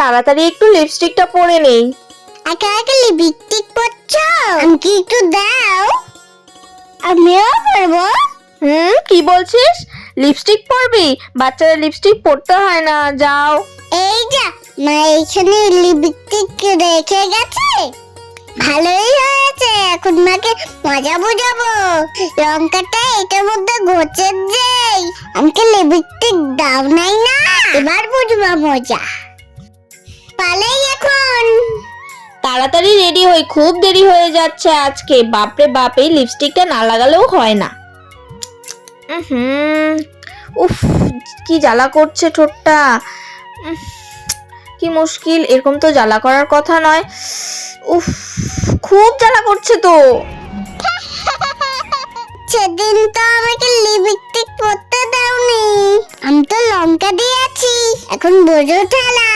তাড়াতাড়ি একটু লিপস্টিকটা পরে নেই। একা একা লিপস্টিক পরছো? আমাকে একটু দাও, আমিও পরবো। কি বলছিস? লিপস্টিক পরবি? বাচ্চারা লিপস্টিক পরতে হয় না, যাও। এই যা, মা এইখানে লিপস্টিক রেখে গেছে। ভালোই হয়েছে, এখন মাকে মজা বোঝাবো। লঙ্কাটা এটার মধ্যে ঘষে দেই। আমাকে লিপস্টিক দাও নাই না, এবার বুঝবো মজা। পালাই এখন। তাড়াতাড়ি রেডি হই, খুব দেরি হয়ে যাচ্ছে আজকে। বাপরে বাপ, এই লিপস্টিকটা না লাগালেও হয় না। উফ, কি জ্বালা করছে ঠোঁটটা। কি মুশকিল, এরকম তো জ্বালা করার কথা নয়। উফ, খুব জ্বালা করছে তো। সেদিন তো আমাকে লিপস্টিক পরতে দাওনি, আমি তো লঙ্কা দিয়েছি। এখন বোঝো ঠেলা।